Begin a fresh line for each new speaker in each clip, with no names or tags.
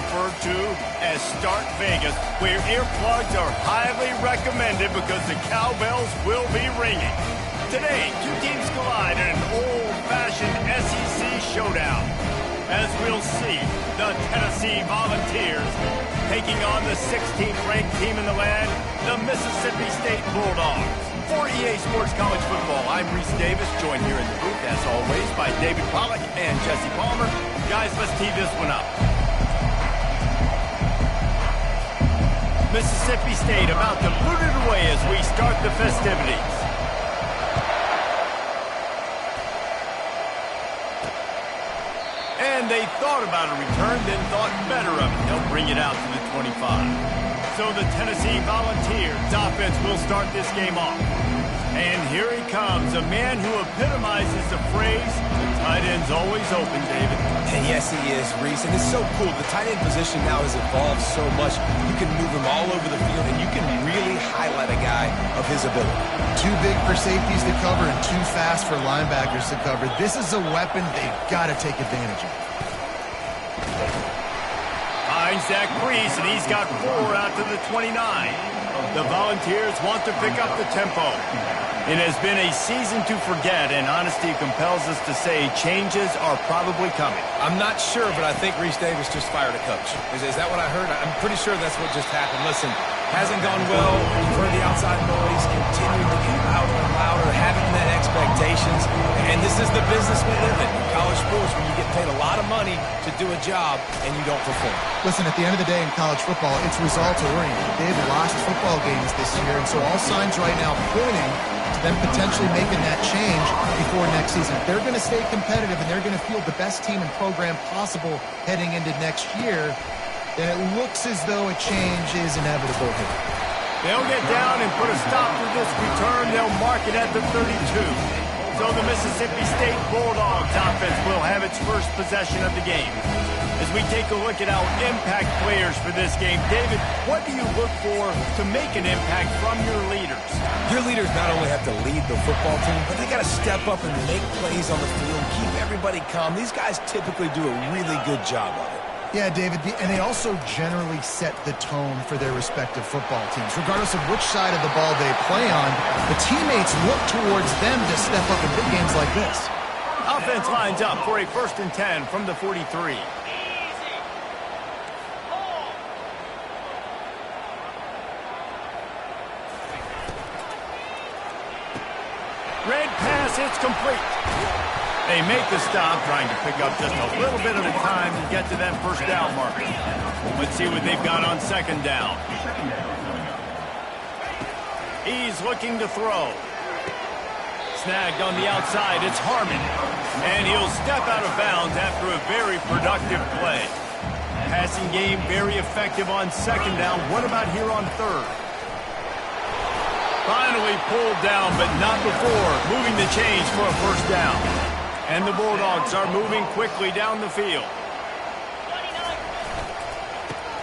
referred to as Start Vegas, where earplugs are highly recommended because the cowbells will be ringing. Today, two teams collide in an old-fashioned SEC showdown. As we'll see, the Tennessee Volunteers taking on the 16th ranked team in the land, the Mississippi State Bulldogs. For EA Sports College Football, I'm Reese Davis, joined here in the booth, as always, by David Pollack and Jesse Palmer. Guys, let's tee this one up. Mississippi State about to boot it away as we start the festivities. And they thought about a return, then thought better of it. They'll bring it out to the 25. So the Tennessee Volunteers offense will start this game off. And here he comes, a man who epitomizes the phrase, the tight end's always open, David.
And yes, he is, Reese. And it's so cool. The tight end position now has evolved so much. You can move him all over the field, and you can really highlight a guy of his ability.
Too big for safeties to cover and too fast for linebackers to cover. This is a weapon they've got to take advantage of.
Finds Zach Priest, and he's got 4 out to the 29. The Volunteers want to pick up the tempo. It has been a season to forget, and honesty compels us to say changes are probably coming.
I'm not sure, but I think Reese Davis just fired a coach. Is that what I heard? I'm pretty sure that's what just happened. Listen, hasn't gone well. You've heard the outside noise, continuing to get louder and louder, having that expectations. And this is the business we live in college sports, when you get paid a lot of money to do a job and you don't perform.
Listen, at the end of the day in college football, it's results-oriented. They've lost football games this year, and so all signs right now pointing to them potentially making that change before next season. If they're going to stay competitive and they're going to field the best team and program possible heading into next year, then it looks as though a change is inevitable here.
They'll get down and put a stop to this return. They'll mark it at the 32. So the Mississippi State Bulldogs offense will have its first possession of the game. As we take a look at our impact players for this game, David, what do you look for to make an impact from your leaders?
Your leaders not only have to lead the football team, but they got to step up and make plays on the field, keep everybody calm. These guys typically do a really good job of it.
Yeah, David, and they also generally set the tone for their respective football teams. Regardless of which side of the ball they play on, the teammates look towards them to step up in big games like this.
Offense lines up for a 1st and 10 from the 43. Red pass, it's complete. They make the stop, trying to pick up just a little bit of the time to get to that first down marker. Let's see what they've got on 2nd down. He's looking to throw. Snagged on the outside, it's Harmon. And he'll step out of bounds after a very productive play. Passing game very effective on 2nd down. What about here on 3rd? Finally pulled down, but not before moving the chains for a 1st down. And the Bulldogs are moving quickly down the field.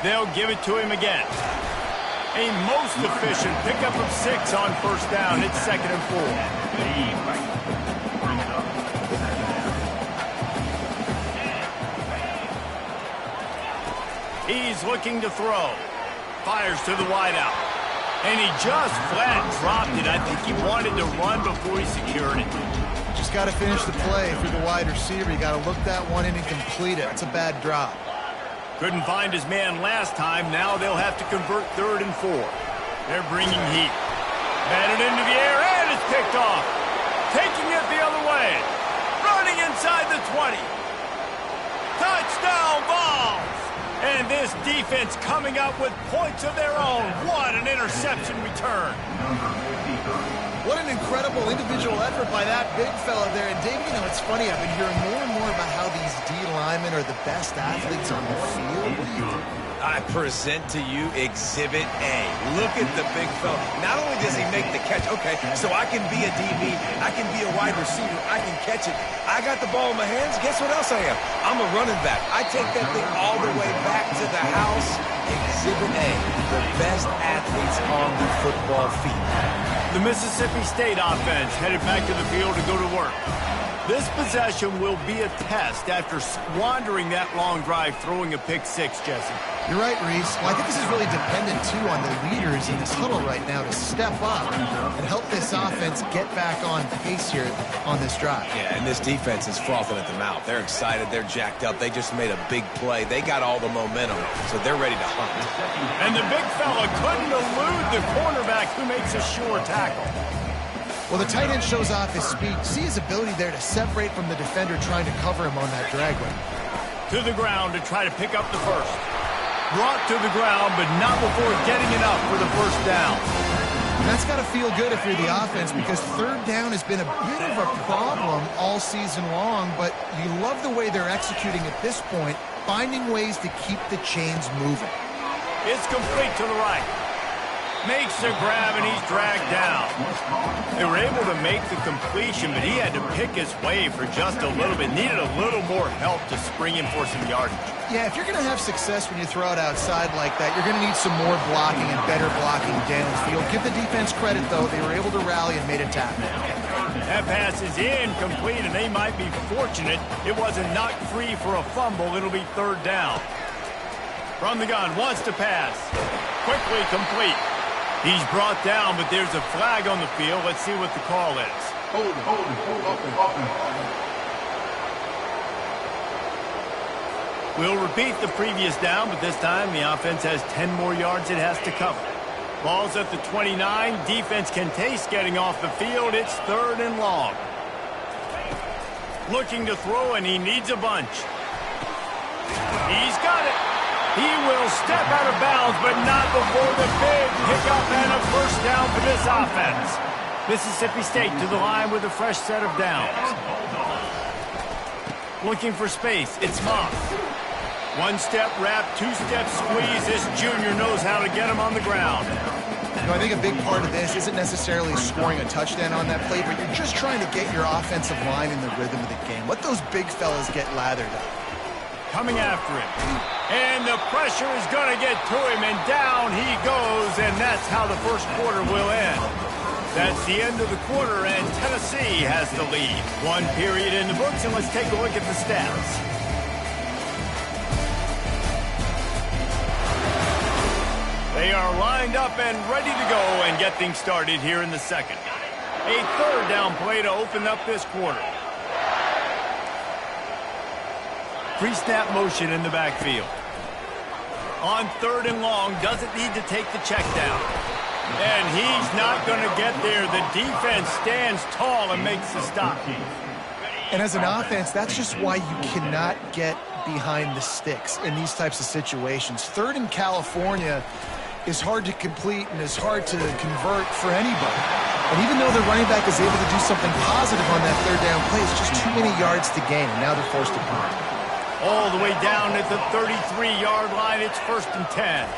They'll give it to him again. A most efficient pickup of 6 on 1st down. It's 2nd and 4. He's looking to throw. Fires to the wideout. And he just flat dropped it. I think he wanted to run before he secured it.
Just got to finish the play through the wide receiver. You got to look that one in and complete it. It's a bad drop.
Couldn't find his man last time. Now they'll have to convert 3rd and 4. They're bringing heat. Batted into the air, and it's picked off. Taking it the other way. Running inside the 20. Touchdown Vols! And this defense coming up with points of their own. What an interception return.
What an incredible individual effort by that big fella there. And Dave, you know, it's funny, I've been hearing more and more about how these D linemen are the best athletes on the field. What do you think?
I present to you Exhibit A. Look at the big fella. Not only does he make the catch, okay, so I can be a DB, I can be a wide receiver, I can catch it. I got the ball in my hands, guess what else I am? I'm a running back. I take that thing all the way back to the house. Exhibit A, the best athletes on the football field.
The Mississippi State offense headed back to the field to go to work. This possession will be a test after squandering that long drive throwing a pick six, Jesse.
You're right, Reese. Well, I think this is really dependent, too, on the leaders in this huddle right now to step up and help this offense get back on pace here on this drive.
Yeah, and this defense is frothing at the mouth. They're excited. They're jacked up. They just made a big play. They got all the momentum, so they're ready to hunt.
And the big fella couldn't elude the cornerback who makes a sure tackle.
Well, the tight end shows off his speed. See his ability there to separate from the defender trying to cover him on that drag route.
To the ground to try to pick up the first. Brought to the ground, but not before getting enough for the first down.
And that's got to feel good if you're the offense, because third down has been a bit of a problem all season long, but you love the way they're executing at this point, finding ways to keep the chains moving.
It's complete to the right. Makes the grab, and he's dragged down. They were able to make the completion, but he had to pick his way for just a little bit. Needed a little more help to spring in for some yardage.
Yeah, if you're going to have success when you throw it outside like that, you're going to need some more blocking and better blocking downfield. Give the defense credit, though. They were able to rally and made a tap.
That pass is incomplete, and they might be fortunate it wasn't knocked free for a fumble. It'll be third down. From the gun, wants to pass. Quickly complete. He's brought down, but there's a flag on the field. Let's see what the call is.
Hold it.
We'll repeat the previous down, but this time the offense has 10 more yards it has to cover. Ball's at the 29. Defense can taste getting off the field. It's third and long. Looking to throw, and he needs a bunch. He's got it. He will step out of bounds, but not before the big pickup and a first down for this offense. Mississippi State to the line with a fresh set of downs. Looking for space. It's Moss. One-step wrap, two-step squeeze. This junior knows how to get him on the ground.
You know, I think a big part of this isn't necessarily scoring a touchdown on that play, but you're just trying to get your offensive line in the rhythm of the game. Let those big fellas get lathered up.
Coming after him. And the pressure is going to get to him, and down he goes, and that's how the first quarter will end. That's the end of the quarter, and Tennessee has the lead. One period in the books, and let's take a look at the stats. They are lined up and ready to go and get things started here in the second. A third down play to open up this quarter. Pre-snap motion in the backfield. On third and long, doesn't need to take the check down. And he's not going to get there. The defense stands tall and makes the stop.
And as an offense, that's just why you cannot get behind the sticks in these types of situations. Third in California is hard to complete and is hard to convert for anybody. And even though the running back is able to do something positive on that third down play, it's just too many yards to gain, and now they're forced to punt.
All the way down at the 33-yard line, it's first and 10.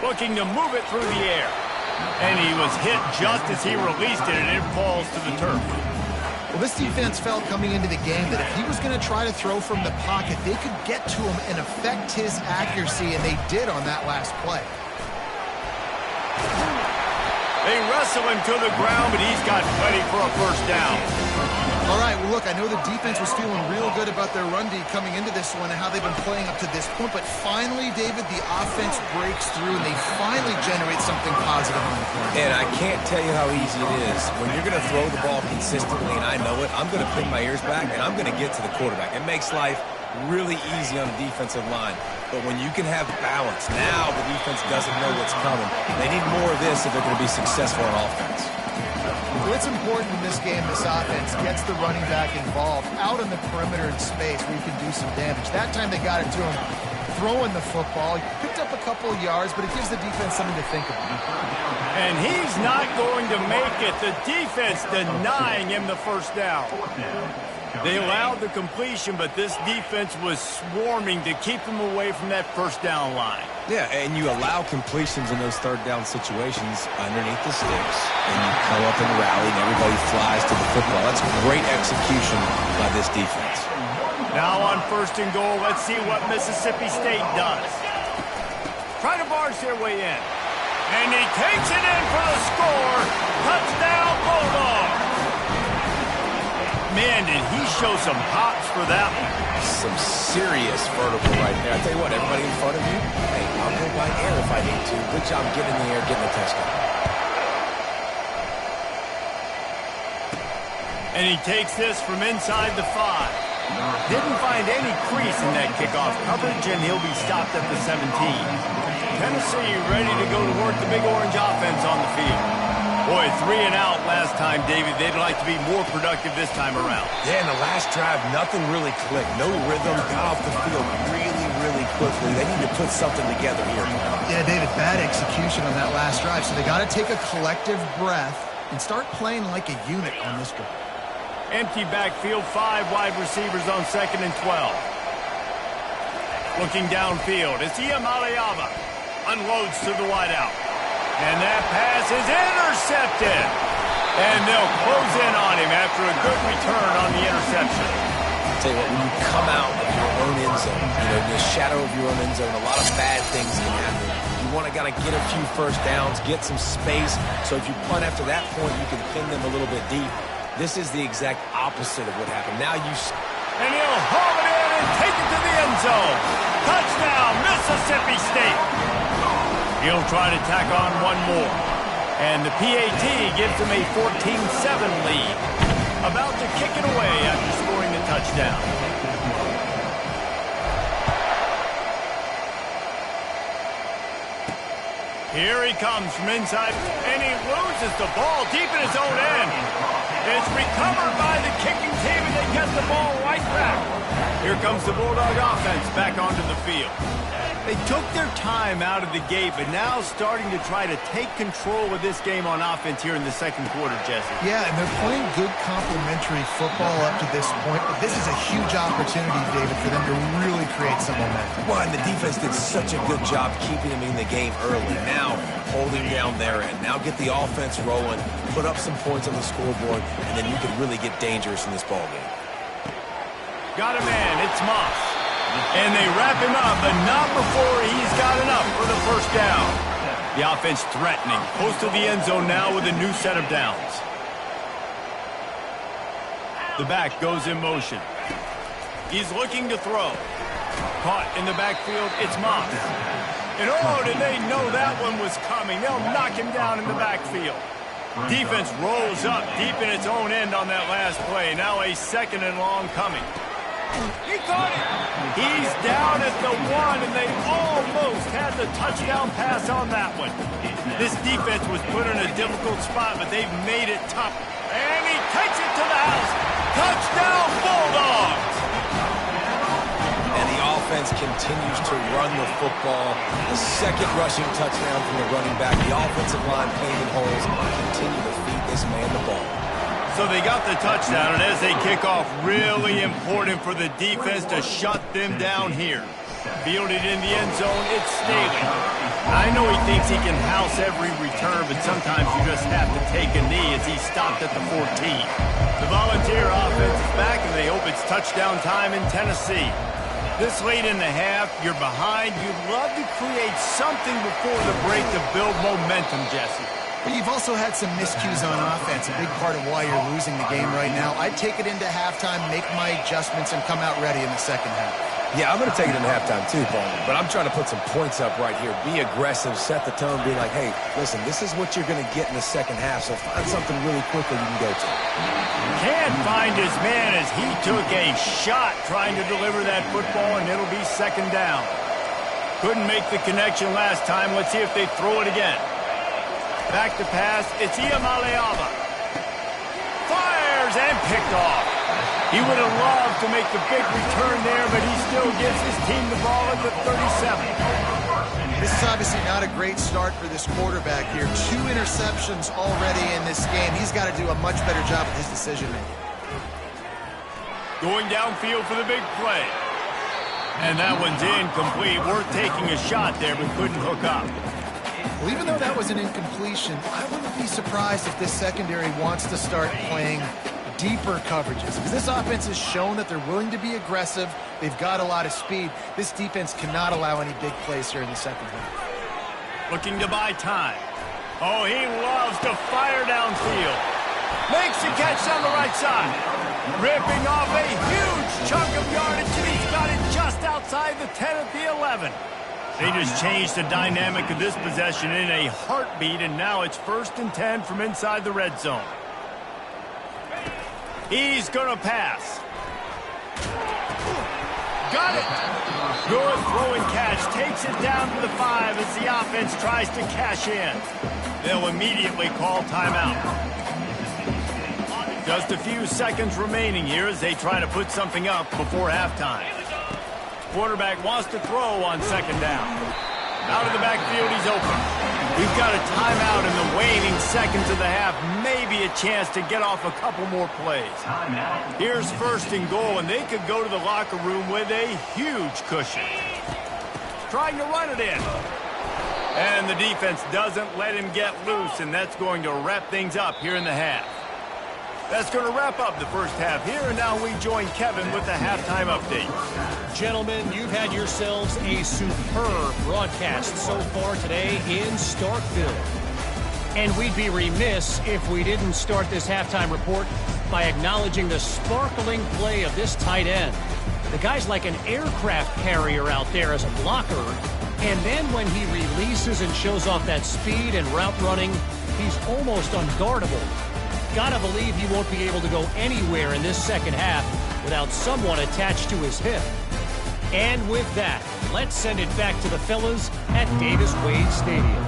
Looking to move it through the air. And he was hit just as he released it, and it falls to the turf.
Well, this defense felt coming into the game that if he was going to try to throw from the pocket, they could get to him and affect his accuracy, and they did on that last play.
They wrestle him to the ground, but he's got plenty for a first down.
All right, well, look, I know the defense was feeling real good about their run D coming into this one and how they've been playing up to this point, but finally, David, the offense breaks through and they finally generate something positive on the play.
And I can't tell you how easy it is. When you're going to throw the ball consistently, and I know it, I'm going to pin my ears back and I'm going to get to the quarterback. It makes life really easy on the defensive line. But when you can have balance, now the defense doesn't know what's coming. They need more of this if they're going to be successful on offense.
Well, it's important in this game this offense gets the running back involved out on the perimeter in space where you can do some damage. That time they got it to him throwing the football. He picked up a couple of yards, but it gives the defense something to think about.
And he's not going to make it. The defense denying him the first down. They allowed the completion, but this defense was swarming to keep him away from that first down line.
Yeah, and you allow completions in those third down situations underneath the sticks, and you come up and rally, and everybody flies to the football. That's great execution by this defense.
Now on first and goal, let's see what Mississippi State does. Try to barge their way in. And he takes it in for the score. Touchdown, Bulldogs. Man, did he show some hops for that one.
Some serious vertical right there. I tell you what, everybody in front of you, hey, I'll go by air if I need to. Good job getting in the air, getting a touchdown.
And he takes this from inside the 5. Didn't find any crease in that kickoff coverage, and he'll be stopped at the 17. Tennessee ready to go to work the big orange offense on the field. Boy, 3 and out last time, David. They'd like to be more productive this time around.
Yeah, in the last drive, nothing really clicked. No rhythm, got off the field really quickly. They need to put something together here.
Yeah, David, bad execution on that last drive, so they got to take a collective breath and start playing like a unit on this drive.
Empty backfield, 5 wide receivers on 2nd and 12. Looking downfield, it's Iamaleava. Unloads to the wideout. And that pass is intercepted. And they'll close in on him after a good return on the interception.
I'll tell you what, when you come out of your own end zone, in the shadow of your own end zone, a lot of bad things can happen. You want to get a few first downs, get some space, so if you punt after that point, you can pin them a little bit deep. This is the exact opposite of what happened. Now you...
And he'll haul it in and take it to the end zone. Touchdown, Mississippi State. He'll try to tack on one more. And the PAT gives him a 14-7 lead. About to kick it away after scoring the touchdown. Here he comes from inside, and he loses the ball deep in his own end. It's recovered by the kicking team, and they get the ball right back. Here comes the Bulldog offense back onto the field. They took their time out of the gate, but now starting to try to take control of this game on offense here in the second quarter, Jesse.
Yeah, and they're playing good complementary football up to this point, but this is a huge opportunity, David, for them to really create some momentum.
Well, and the defense did such a good job keeping him in the game early. Now, holding down their end. Now get the offense rolling, put up some points on the scoreboard, and then you can really get dangerous in this ballgame.
Got a man, it's Moss. And they wrap him up, but not before he's got enough for the first down. The offense threatening. Close to the end zone now with a new set of downs. The back goes in motion. He's looking to throw. Caught in the backfield, it's Moss. And oh, did they know that one was coming. They'll knock him down in the backfield. Defense rolls up deep in its own end on that last play. Now a 2nd and long coming. He caught it. He's down at the 1, and they almost had the touchdown pass on that one. This defense was put in a difficult spot, but they've made it tough. And he takes it to the house. Touchdown, Bulldogs!
And the offense continues to run the football. The 2nd rushing touchdown from the running back. The offensive line paving holes. Continue to feed this man the ball.
So they got the touchdown, and as they kick off, really important for the defense to shut them down here. Fielded in the end zone, it's Staley. I know he thinks he can house every return, but sometimes you just have to take a knee as he stopped at the 14. The Volunteer offense is back, and they hope it's touchdown time in Tennessee. This late in the half, you're behind. You'd love to create something before the break to build momentum, Jesse.
But you've also had some miscues on offense, a big part of why you're losing the game right now. I'd take it into halftime, make my adjustments, and come out ready in the second half.
Yeah, I'm going to take it into halftime too, Paul. But I'm trying to put some points up right here. Be aggressive, set the tone, be like, hey, listen, this is what you're going to get in the second half, so find something really quickly you can go to.
Can't find his man as he took a shot trying to deliver that football, and it'll be 2nd down. Couldn't make the connection last time. Let's see if they throw it again. Back to pass, it's Iamaleava. Fires and picked off. He would have loved to make the big return there, but he still gives his team the ball at the 37.
This is obviously not a great start for this quarterback here. 2 interceptions already in this game. He's got to do a much better job with his decision-making.
Going downfield for the big play. And that one's incomplete. Worth taking a shot there, but couldn't hook up.
Well, even though that was an incompletion, I wouldn't be surprised if this secondary wants to start playing deeper coverages. Because this offense has shown that they're willing to be aggressive. They've got a lot of speed. This defense cannot allow any big plays here in the second half.
Looking to buy time. Oh, he loves to fire downfield. Makes the catch down the right side. Ripping off a huge chunk of yardage, and he's got it just outside the 10 at the 11. They just changed the dynamic of this possession in a heartbeat, and now it's 1st and 10 from inside the red zone. He's going to pass. Got it. Good throw and catch. Takes it down to the 5 as the offense tries to cash in. They'll immediately call timeout. Just a few seconds remaining here as they try to put something up before halftime. Quarterback wants to throw on 2nd down. Out of the backfield, he's open. We've got a timeout in the waning seconds of the half. Maybe a chance to get off a couple more plays. Here's 1st and goal, and they could go to the locker room with a huge cushion. Trying to run it in. And the defense doesn't let him get loose, and that's going to wrap things up here in the half. That's going to wrap up the first half here, and now we join Kevin with the halftime update.
Gentlemen, you've had yourselves a superb broadcast so far today in Starkville. And we'd be remiss if we didn't start this halftime report by acknowledging the sparkling play of this tight end. The guy's like an aircraft carrier out there as a blocker, and then when he releases and shows off that speed and route running, he's almost unguardable. Gotta believe he won't be able to go anywhere in this second half without someone attached to his hip. And with that, let's send it back to the fellas at Davis-Wade Stadium.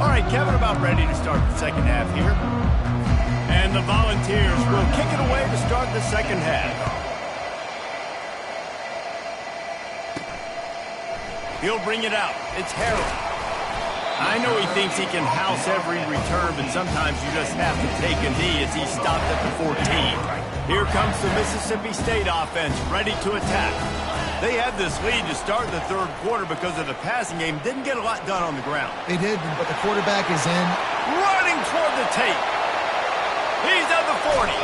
All right, Kevin, about ready to start the second half here. And the Volunteers will kick it away to start the second half. He'll bring it out. It's Harold. I know he thinks he can house every return, but sometimes you just have to take a knee as he stopped at the 14. Here comes the Mississippi State offense, ready to attack. They had this lead to start the third quarter because of the passing game. Didn't get a lot done on the ground.
They did, but the quarterback is in.
Running toward the tape. He's at the 40.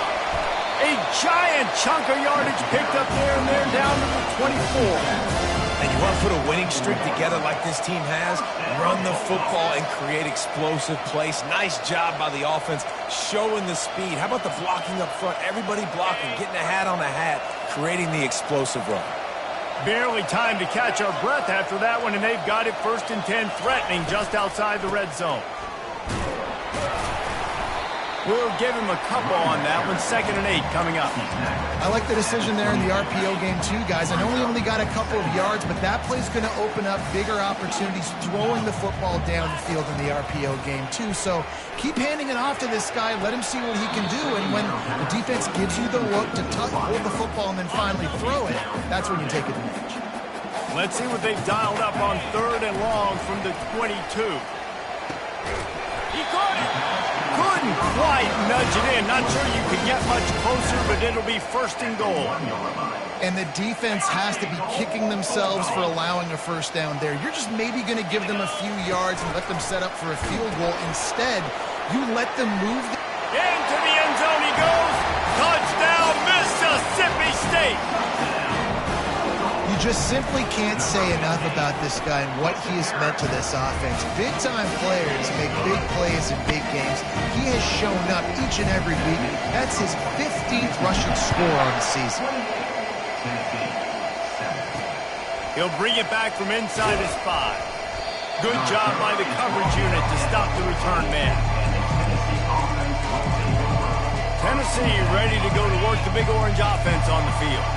A giant chunk of yardage picked up there, and they're down to the 24.
And you want to put a winning streak together like this team has? Run the football and create explosive plays. Nice job by the offense, showing the speed. How about the blocking up front? Everybody blocking, getting a hat on a hat, creating the explosive run.
Barely time to catch our breath after that one, and they've got it 1st and 10, threatening just outside the red zone. We'll give him a couple on that one. 2nd and 8 coming up.
I like the decision there in the RPO game too, guys. I know we only got a couple of yards, but that play's going to open up bigger opportunities throwing the football downfield in the RPO game too. So keep handing it off to this guy. Let him see what he can do. And when the defense gives you the look to hold the football and then finally throw it, that's when you take advantage.
Let's see what they've dialed up on 3rd and long from the 22. He caught it. Couldn't quite nudge it in. Not sure you could get much closer, but it'll be 1st and goal.
And the defense has to be kicking themselves for allowing a 1st down there. You're just maybe going to give them a few yards and let them set up for a field goal. Instead, you let them move.
Into the end zone he goes. Touchdown, Mississippi State.
You just simply can't say enough about this guy and what he has meant to this offense. Big-time players make big plays in big games. He has shown up each and every week. That's his 15th rushing score on the season.
He'll bring it back from inside his 5. Good job by the coverage unit to stop the return man. Tennessee ready to go to work the Big Orange offense on the field.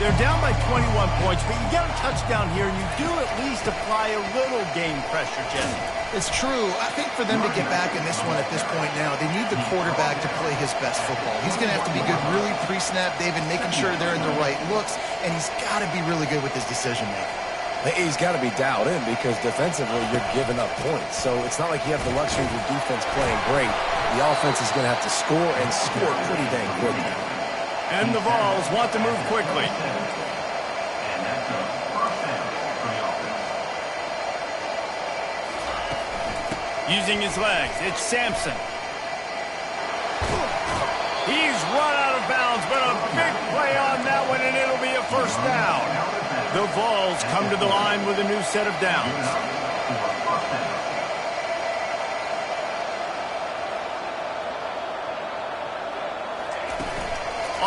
They're down by 21 points, but you get a touchdown here, and you do at least apply a little game pressure, Jesse.
It's true. I think for them to get back in this one at this point now, they need the quarterback to play his best football. He's going to have to be good really pre-snap, David, making sure they're in the right looks, and he's got to be really good with his decision-making.
He's got to be dialed in because defensively you're giving up points. So it's not like you have the luxury of your defense playing great. The offense is going to have to score and score pretty dang quickly.
And the Vols want to move quickly. Using his legs, it's Sampson. He's run out of bounds, but a big play on that one, and it'll be a 1st down. The Vols come to the line with a new set of downs.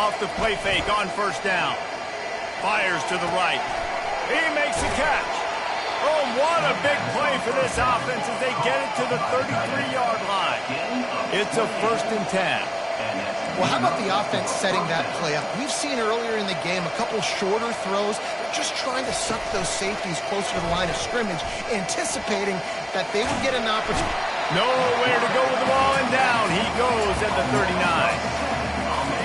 off the play fake on first down. Fires to the right. He makes a catch. Oh, what a big play for this offense as they get it to the 33-yard line. It's a 1st and 10.
Well, how about the offense setting that play up? We've seen earlier in the game a couple shorter throws. They're just trying to suck those safeties closer to the line of scrimmage, anticipating that they would get an opportunity.
Nowhere to go with the ball, and down he goes at the 39.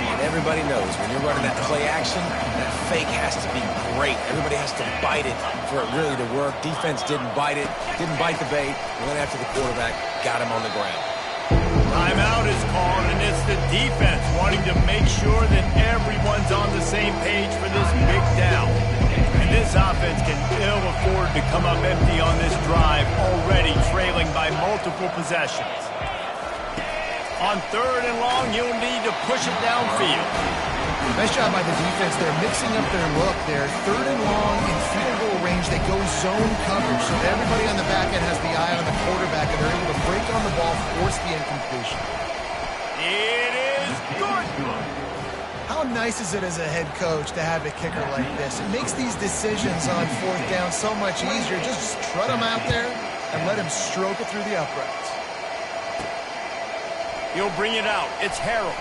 And everybody knows when you're running that play action, that fake has to be great. Everybody has to bite it for it really to work. Defense didn't bite it, didn't bite the bait, went after the quarterback, got him on the ground.
Timeout is called, and it's the defense wanting to make sure that everyone's on the same page for this big down. And this offense can ill afford to come up empty on this drive, already trailing by multiple possessions. On 3rd and long, you'll need to push it downfield.
Nice job by the defense. They're mixing up their look there. 3rd and long in field goal range. They go zone coverage, so everybody on the back end has the eye on the quarterback, and they're able to break on the ball, force the incompletion.
It is good.
How nice is it as a head coach to have a kicker like this? It makes these decisions on 4th down so much easier. Just strut him out there and let him stroke it through the uprights.
He'll bring it out. It's Harold.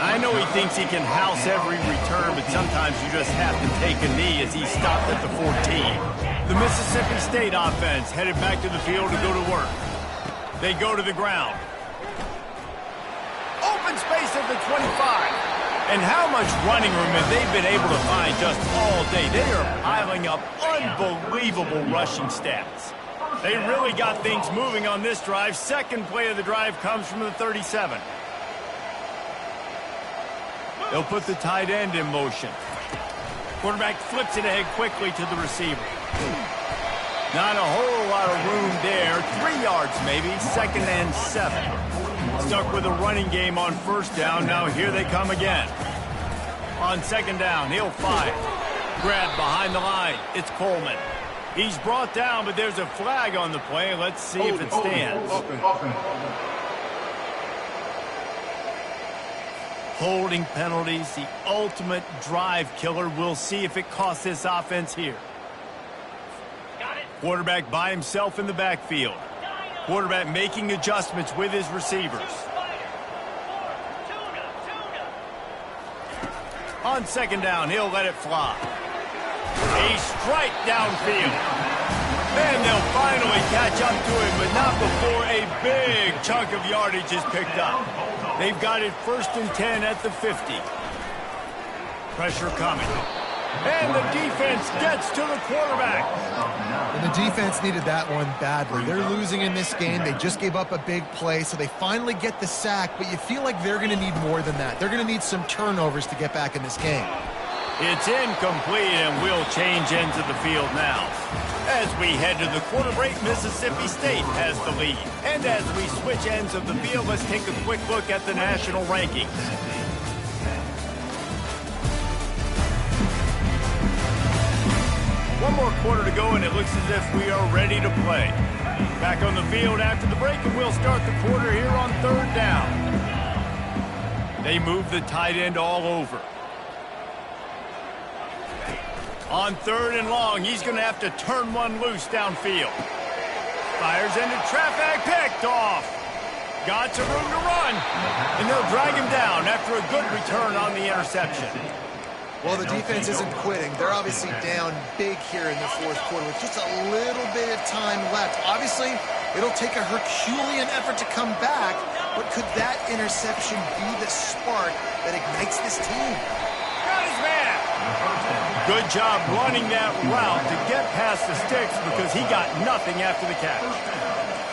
I know he thinks he can house every return, but sometimes you just have to take a knee as he stopped at the 14. The Mississippi State offense headed back to the field to go to work. They go to the ground. Open space at the 25. And how much running room have they been able to find just all day? They are piling up unbelievable rushing stats. They really got things moving on this drive. 2nd play of the drive comes from the 37. They'll put the tight end in motion. Quarterback flips it ahead quickly to the receiver. Not a whole lot of room there. 3 yards maybe. 2nd and 7. Stuck with a running game on 1st down. Now here they come again. On 2nd down, he'll fire. Grabbed behind the line. It's Coleman. He's brought down, but there's a flag on the play. Let's see if it stands. Holding penalties, the ultimate drive killer. We'll see if it costs this offense here. Quarterback by himself in the backfield. Quarterback making adjustments with his receivers. On 2nd down, he'll let it fly. A strike downfield. And they'll finally catch up to him, but not before a big chunk of yardage is picked up. They've got it 1st and 10 at the 50. Pressure coming. And the defense gets to the quarterback.
And the defense needed that one badly. They're losing in this game. They just gave up a big play, so they finally get the sack, but you feel like they're going to need more than that. They're going to need some turnovers to get back in this game.
It's incomplete, and we'll change ends of the field now. As we head to the quarter break, Mississippi State has the lead. And as we switch ends of the field, let's take a quick look at the national rankings. One more quarter to go, and it looks as if we are ready to play. Back on the field after the break, and we'll start the quarter here on 3rd down. They move the tight end all over. On 3rd and long, he's going to have to turn one loose downfield. Fires into traffic, picked off. Got some room to run, and they'll drag him down after a good return on the interception.
Well, the defense isn't quitting. They're obviously down big here in the 4th quarter with just a little bit of time left. Obviously, it'll take a Herculean effort to come back, but could that interception be the spark that ignites this team?
Got his man. Good job running that route to get past the sticks because he got nothing after the catch.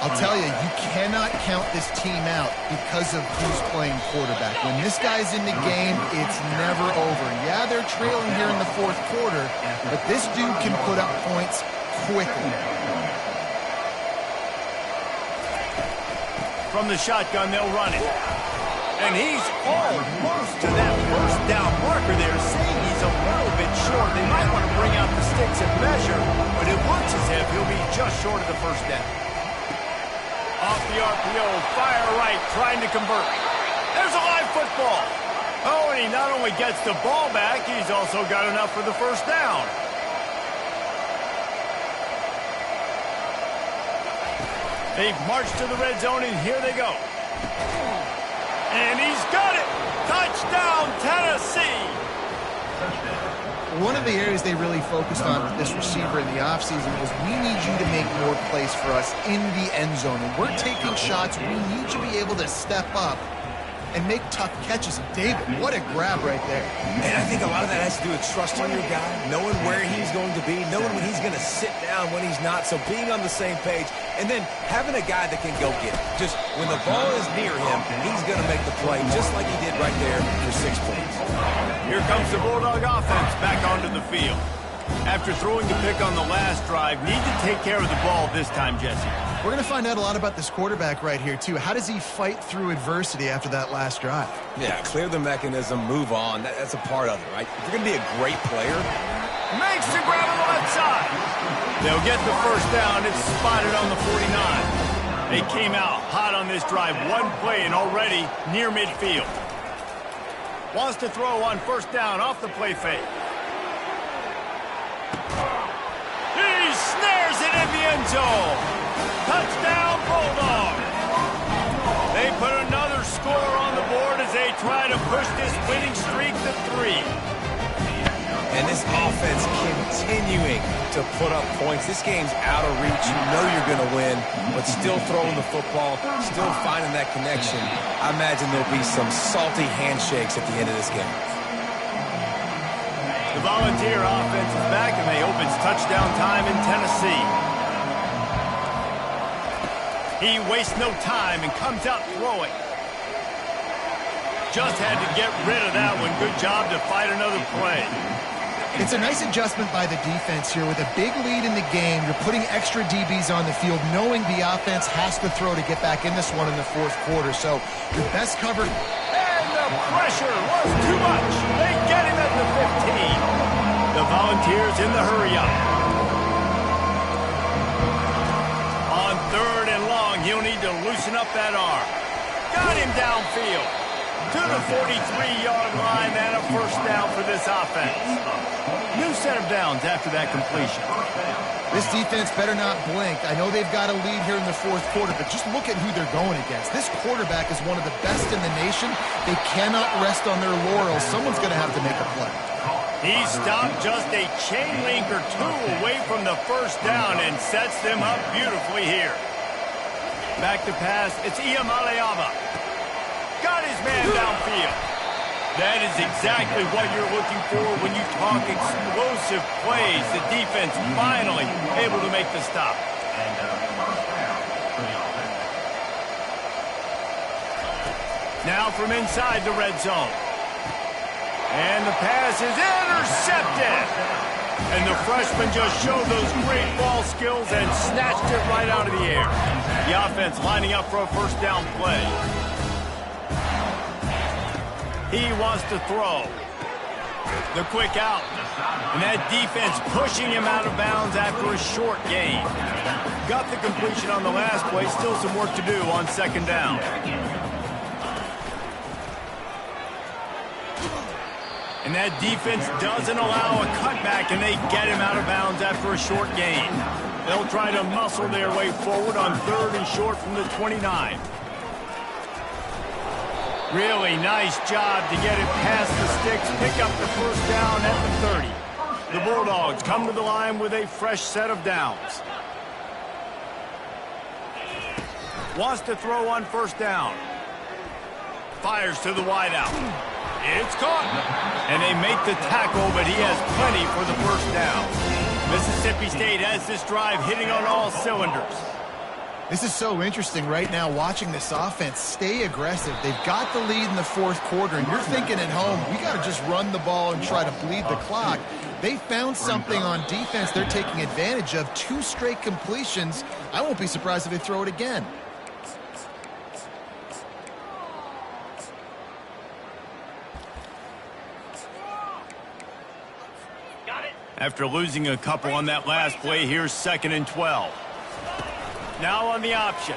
I'll tell you, you cannot count this team out because of who's playing quarterback. When this guy's in the game, it's never over. Yeah, they're trailing here in the 4th quarter, but this dude can put up points quickly.
From the shotgun, they'll run it. And he's almost to that 1st down marker there, saying he's a little bit short. They might want to bring out the sticks and measure, but it looks as if he'll be just short of the 1st down. Off the RPO, fire right, trying to convert. There's a live football. Oh, and he not only gets the ball back, he's also got enough for the first down. They've marched to the red zone, and here they go. And he's got it! Touchdown, Tennessee!
One of the areas they really focused on with this receiver in the offseason was we need you to make more plays for us in the end zone. And we're taking shots. We need you to be able to step up and make tough catches. David, what a grab right there.
And I think a lot of that has to do with trusting your guy, knowing where he's going to be, knowing when he's going to sit down, when he's not. So being on the same page, and then having a guy that can go get it. Just when the ball is near him, he's going to make the play, just like he did right there for 6 points.
Here comes the Bulldog offense back onto the field. After throwing the pick on the last drive, need to take care of the ball this time, Jesse.
We're going to find out a lot about this quarterback right here, too. How does he fight through adversity after that last drive?
Yeah, clear the mechanism, move on. That's a part of it, right? If you're going to be a great player,
Makes the grab on the left side. They'll get the first down. It's spotted on the 49. They came out hot on this drive. One play and already near midfield. Wants to throw on first down off the play fake. He snares it in the end zone. Touchdown, Bulldog. They put another score on the board as they try to push this winning streak to 3.
and this offense continuing to put up points. This game's out of reach. You know you're going to win, but still throwing the football, still finding that connection. I imagine there'll be some salty handshakes at the end of this game.
The Volunteer offense is back, and they opens touchdown time in Tennessee. He wastes no time and comes out throwing. Just had to get rid of that one. Good job to fight another play.
It's a nice adjustment by the defense here. With a big lead in the game, you're putting extra DBs on the field, knowing the offense has to throw to get back in this one in the fourth quarter. So your best cover.
And the pressure was too much. They get him at the 15. The Volunteers in the hurry-up. On third and long, he'll need to loosen up that arm. Got him downfield to the 43-yard line, and a first down for this offense. New set of downs after that completion.
This defense better not blink. I know they've got a lead here in the fourth quarter, but just look at who they're going against. This quarterback is one of the best in the nation. They cannot rest on their laurels. Someone's going to have to make a play.
He stopped just a chain link or two away from the first down and sets them up beautifully here. Back to pass, it's Iamaleava. Got his man downfield. That is exactly what you're looking for when you talk explosive plays. The defense finally able to make the stop. Now from inside the red zone. And the pass is intercepted. And the freshman just showed those great ball skills and snatched it right out of the air. The offense lining up for a first down play. He wants to throw. The quick out. And that defense pushing him out of bounds after a short gain. Got the completion on the last play. Still some work to do on second down. And that defense doesn't allow a cutback, and they get him out of bounds after a short gain. They'll try to muscle their way forward on third and short from the 29. Really nice job to get it past the sticks, pick up the first down at the 30. The Bulldogs come to the line with a fresh set of downs. Wants to throw on first down. Fires to the wideout. It's caught. And they make the tackle, but he has plenty for the first down. Mississippi State has this drive hitting on all cylinders.
This is so interesting right now, watching this offense stay aggressive. They've got the lead in the fourth quarter, and you're thinking at home, we got to just run the ball and try to bleed the clock. They found something on defense they're taking advantage of. 2 straight completions. I won't be surprised if they throw it again.
After losing a couple on that last play, here's 2nd and 12. Now on the option.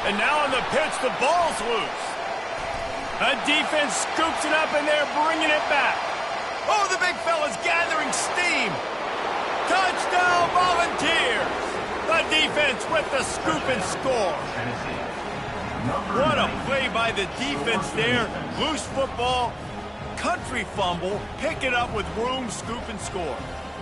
And now on the pitch, the ball's loose. A defense scoops it up, and they're bringing it back. Oh, the big fella's gathering steam. Touchdown, Volunteers. The defense with the scoop and score. What a play by the defense there. Loose football, country fumble, pick it up with room, scoop and score.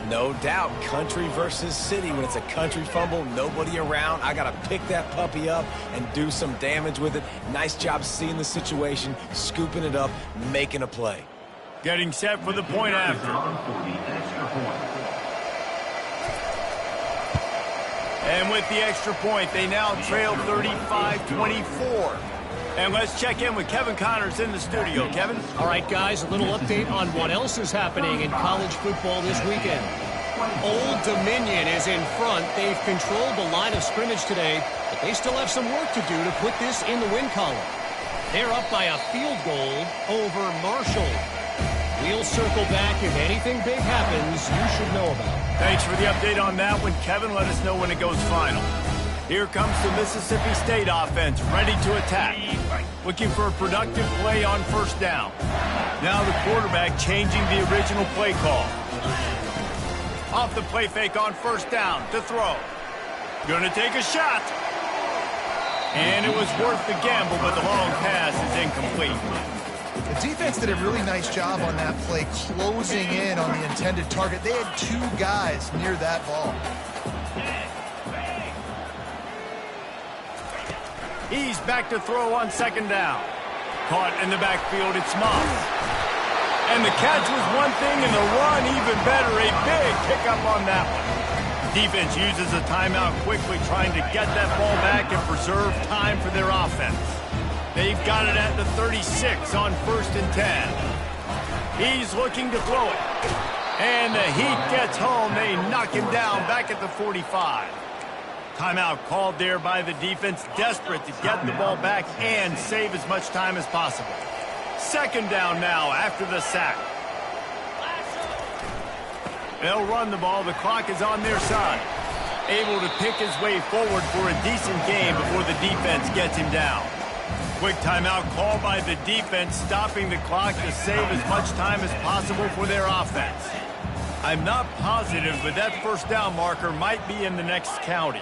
No doubt, country versus city. When it's a country fumble, nobody around, I got to pick that puppy up and do some damage with it. Nice job seeing the situation, scooping it up, making a play.
Getting set for the point after. And with the extra point, they now trail 35-24. And let's check in with Kevin Connors in the studio. Kevin?
All right, guys, a little update on what else is happening in college football this weekend. Old Dominion is in front. They've controlled the line of scrimmage today, but they still have some work to do to put this in the win column. They're up by a field goal over Marshall. We'll circle back if anything big happens you should know about.
Thanks for the update on that one, Kevin. Let us know when it goes final. Here comes the Mississippi State offense, ready to attack. Looking for a productive play on first down. Now the quarterback changing the original play call. Off the play fake on first down to throw. Gonna take a shot. And it was worth the gamble, but the long pass is incomplete.
The defense did a really nice job on that play, closing in on the intended target. They had two guys near that ball.
He's back to throw on second down. Caught in the backfield, it's Moss. And the catch was one thing, and the run even better. A big pickup on that one. Defense uses a timeout quickly, trying to get that ball back and preserve time for their offense. They've got it at the 36 on 1st and 10. He's looking to throw it. And the heat gets home. They knock him down back at the 45. Timeout called there by the defense, desperate to get the ball back and save as much time as possible. Second down now after the sack. They'll run the ball. The clock is on their side. Able to pick his way forward for a decent game before the defense gets him down. Quick timeout called by the defense, stopping the clock to save as much time as possible for their offense. I'm not positive, but that first down marker might be in the next county.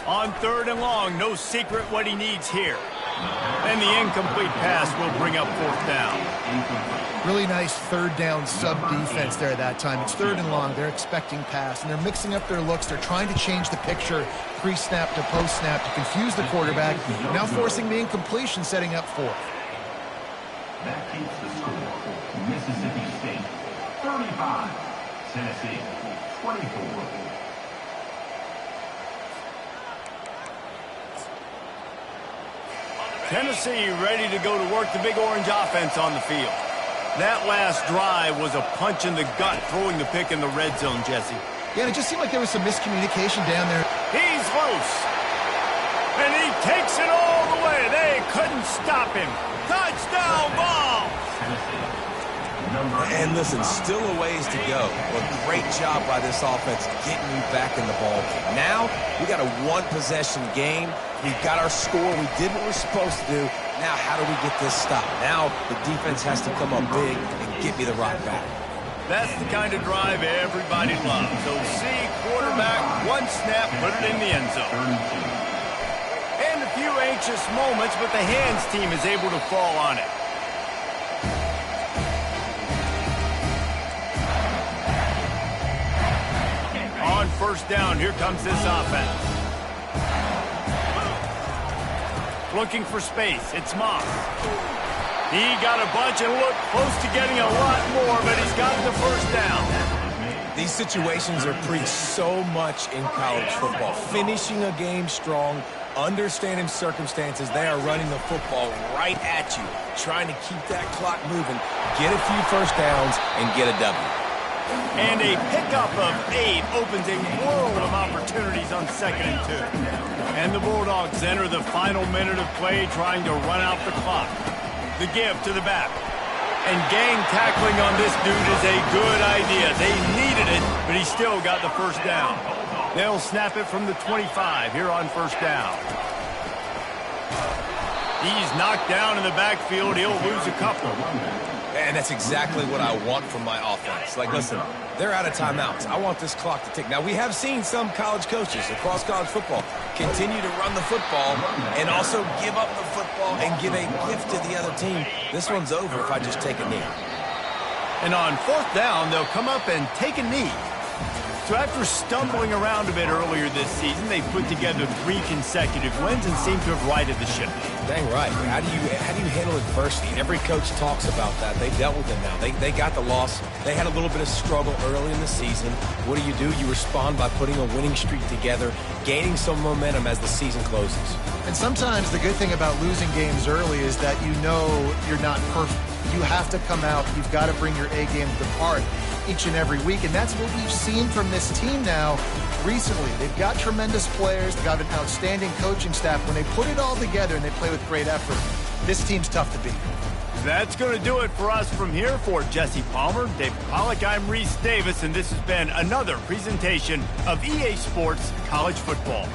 On 3rd and long, no secret what he needs here. And the incomplete pass will bring up 4th down.
Really nice 3rd down sub-defense there that time. It's 3rd and long. They're expecting pass, and they're mixing up their looks. They're trying to change the picture pre-snap to post-snap to confuse the quarterback, now forcing the incompletion, setting up 4th.
That keeps the score. Mississippi State 35, Tennessee 24.
Tennessee ready to go to work the Big Orange offense on the field. That last drive was a punch in the gut, throwing the pick in the red zone, Jesse.
Yeah, and it just seemed like there was some miscommunication down there.
He's loose. And he takes it all the way. They couldn't stop him. Touchdown ball.
And listen, still a ways to go. Well, great job by this offense getting you back in the ball game. Now, we got a one-possession game. We've got our score. We did what we're supposed to do. Now, how do we get this stopped? Now, the defense has to come up big and get me the rock back.
That's the kind of drive everybody loves. So, see, quarterback, one snap, put it in the end zone. And a few anxious moments, but the hands team is able to fall on it. On first down, here comes this offense. Looking for space, it's Moss. He got a bunch and looked close to getting a lot more, but he's got the first down.
These situations are preached so much in college football. Finishing a game strong, understanding circumstances. They are running the football right at you, trying to keep that clock moving, get a few first downs, and get a W.
And a pickup of 8 opens a world of opportunities on 2nd and 2. And the Bulldogs enter the final minute of play trying to run out the clock. The give to the back. And gang tackling on this dude is a good idea. They needed it, but he still got the first down. They'll snap it from the 25 here on first down. He's knocked down in the backfield. He'll lose a couple.
And that's exactly what I want from my offense. Like, listen, they're out of timeouts. I want this clock to tick. Now, we have seen some college coaches across college football continue to run the football and also give up the football and give a gift to the other team. This one's over if I just take a knee.
And on 4th down, they'll come up and take a knee. So after stumbling around a bit earlier this season, they've put together 3 consecutive wins and seem to have righted the ship.
Dang right. How do you handle adversity? Every coach talks about that. They dealt with it now. They got the loss. They had a little bit of struggle early in the season. What do? You respond by putting a winning streak together, gaining some momentum as the season closes.
And sometimes the good thing about losing games early is that you know you're not perfect. You have to come out. You've got to bring your A game to the part each and every week, and that's what we've seen from this team now recently. They've got tremendous players. They've got an outstanding coaching staff. When they put it all together and they play with great effort, this team's tough to beat.
That's going to do it for us from here. For Jesse Palmer, Dave Pollack, I'm Reese Davis, and this has been another presentation of EA Sports College Football.